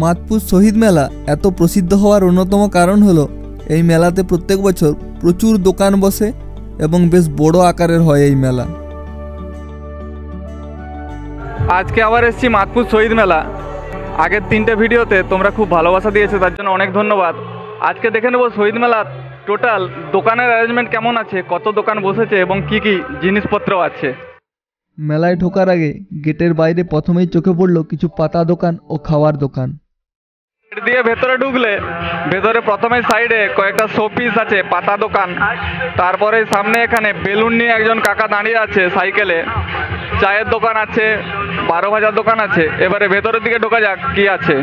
মাদপুর শহীদ মেলা এত প্রসিদ্ধ হওয়ার অন্যতম কারণ হলো এই মেলাতে প্রত্যেক বছর প্রচুর দোকান বসে এবং বেশ বড় আকারের হয় এই মেলা। আজকে আবার এসেছি মাদপুর শহীদ মেলা। আগের 3টে ভিডিওতে তোমরা খুব ভালোবাসা দিয়েছো, তার জন্য অনেক ধন্যবাদ। আজকে দেখে নেবো শহীদ মেলার টোটাল দোকানের অ্যারেঞ্জমেন্ট কেমন আছে, কত দোকান বসেছে এবং কি কি জিনিসপত্র আছে। মেলায় ঢোকার আগে গেটের বাইরে প্রথমেই চোখে পড়ল কিছু পাতা দোকান ও খাওয়ার দোকান। গেট দিয়ে ভেতরে ঢুকলে ভেতরে প্রথমে সাইডে কয়েকটা শোপিস আছে, পাতা দোকান। তারপরে সামনে এখানে বেলুন নিয়ে একজন কাকা দাঁড়িয়ে আছে সাইকেলে। চায়ের দোকান আছে, 12 ভাজার দোকান আছে। এবারে ভেতরের দিকে ঢোকা যাক কি আছে।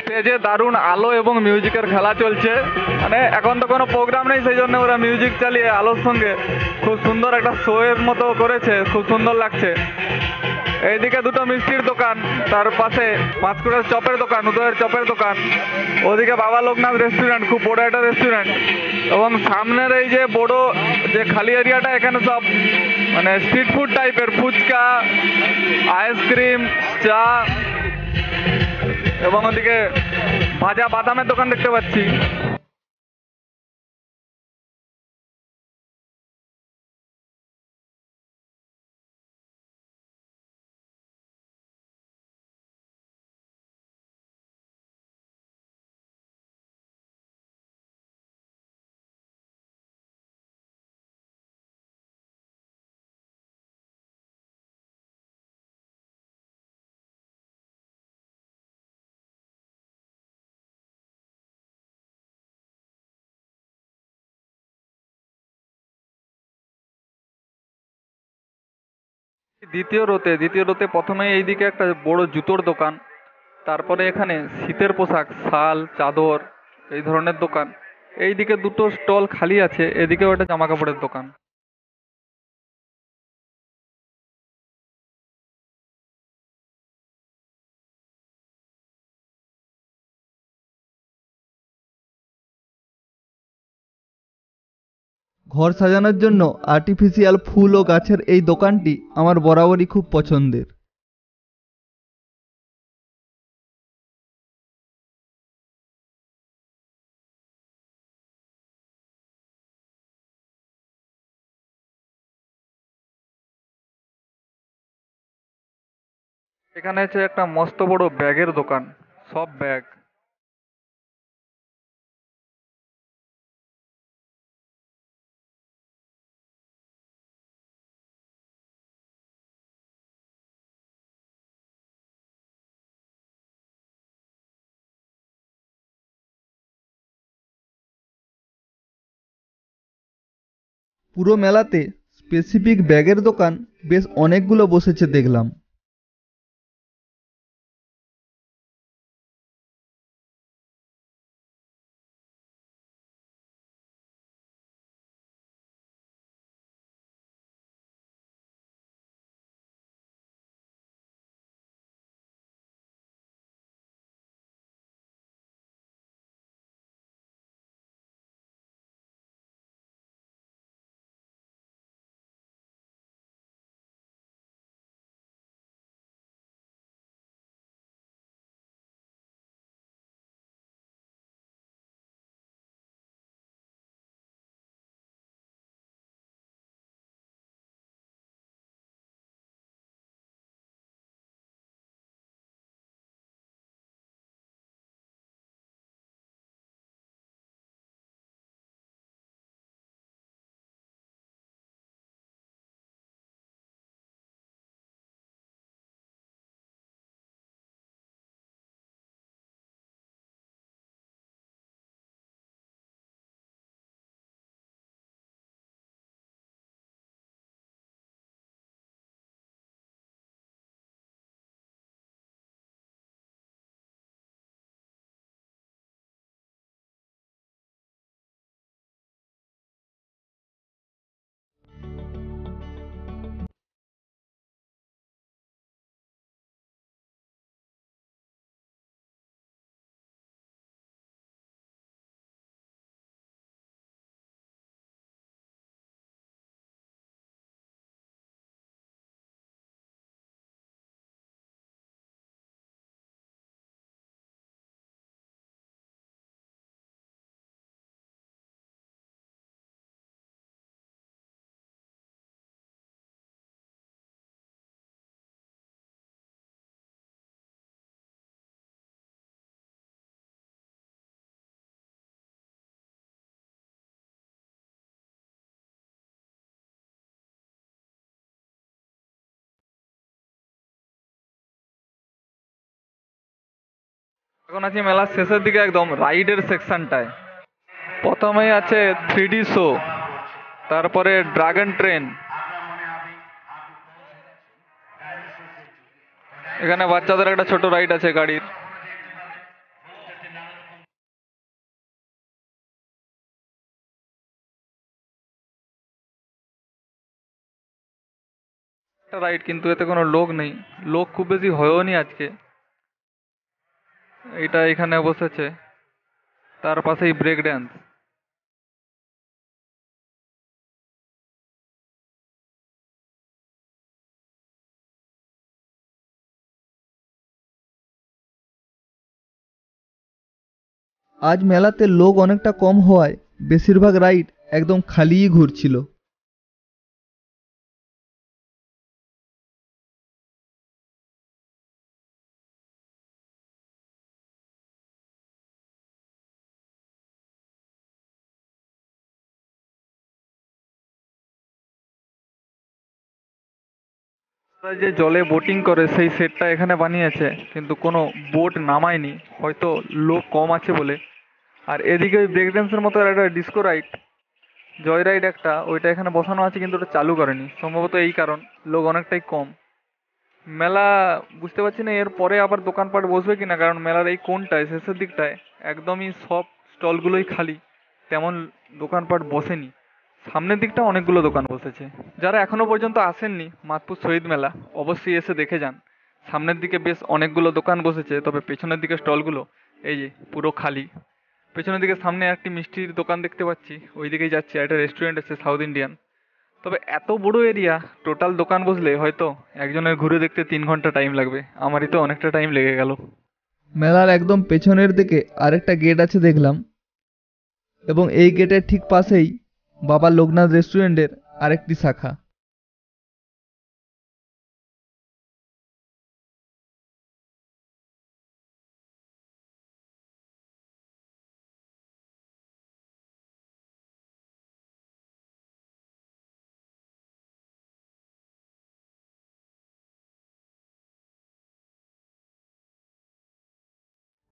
স্টেজে দারুণ আলো এবং মিউজিকের খেলা চলছে। মানে এখন তো কোনো প্রোগ্রাম নেই, সেই জন্য ওরা মিউজিক চালিয়ে আলোর সঙ্গে খুব সুন্দর একটা শো এর মতো করেছে, খুব সুন্দর লাগছে। এইদিকে দুটো মিষ্টির দোকান, তার পাশে পাঁচকুড়ার চপের দোকান, উদয়ের চপের দোকান। ওদিকে বাবা লোকনাথ রেস্টুরেন্ট, খুব বড় একটা রেস্টুরেন্ট। এবং সামনের এই যে বড় যে খালি এরিয়াটা, এখানে সব মানে স্ট্রিট ফুড টাইপের, ফুচকা, আইসক্রিম, চা এবং ওদিকে ভাজা বাদামের দোকান দেখতে পাচ্ছি। দ্বিতীয় রোতে প্রথমে এইদিকে একটা বড় জুতোর দোকান, তারপরে এখানে শীতের পোশাক, শাল, চাদর এই ধরনের দোকান। এইদিকে দুটো স্টল খালি আছে, এদিকেও একটা জামা কাপড়ের দোকান। ঘর সাজানোর জন্য আর্টিফিশিয়াল ফুল ও গাছের এই দোকানটি আমার বরাবরই খুব পছন্দের। এখানে আছে একটা মস্ত বড় ব্যাগের দোকান, সব ব্যাগ। পুরো মেলাতে স্পেসিফিক ব্যাগের দোকান বেশ অনেকগুলো বসেছে দেখলাম। এখন আছি মেলার শেষের দিকে একদম রাইডের সেকশনটায়। প্রথমেই আছে 3D শো, তারপরে ড্রাগন ট্রেন, এখানে বাচ্চাদের একটা ছোট রাইড আছে গাড়ির। একটা রাইড, কিন্তু এতে কোনো লোক নেই, লোক খুব বেশি হয়ও নি আজকে। এটা এখানে বসেছে, তার পাশেই ব্রেক ড্যান্স। আজ মেলাতে লোক অনেকটা কম হওয়ায় বেশিরভাগ রাইড একদম খালিই ঘুরছিল। ওরা যে জলে বোটিং করে সেই সেটটা এখানে বানিয়েছে, কিন্তু কোনো বোট নামায়নি, হয়তো লোক কম আছে বলে। আর এদিকে ওই ব্রেক ড্যান্সের মতো একটা ডিস্কো রাইড, জয় রাইড একটা, ওইটা এখানে বসানো আছে কিন্তু ওটা চালু করেনি, সম্ভবত এই কারণ, লোক অনেকটাই কম। মেলা বুঝতে পারছি না এর পরে আবার দোকানপাট বসবে কিনা, কারণ মেলার এই কোণটায় শেষের দিকটায় একদমই সব স্টলগুলোই খালি, তেমন দোকানপাট বসেনি। সামনের দিকটা অনেকগুলো দোকান বসেছে। যারা এখনো পর্যন্ত আসেননি মাতপুর শহীদ মেলা, অবশ্যই এসে দেখে যান। সামনের দিকে বেশ অনেকগুলো দোকান বসেছে, তবে পেছনের দিকে স্টলগুলো এই যে পুরো খালি। পেছনের দিকে সামনে একটি মিষ্টির দোকান দেখতে পাচ্ছি, ওই দিকেই যাচ্ছি, একটা রেস্টুরেন্ট আছে সাউথ ইন্ডিয়ান। তবে এত বড় এরিয়া, টোটাল দোকান বসলে হয়তো একজনের ঘুরে দেখতে 3 ঘন্টা টাইম লাগবে, আমারই তো অনেকটা টাইম লেগে গেল। মেলার একদম পেছনের দিকে আরেকটা গেট আছে দেখলাম, এবং এই গেটের ঠিক পাশেই বাবা লোকনাথ রেস্টুরেন্টের আরেকটি শাখা।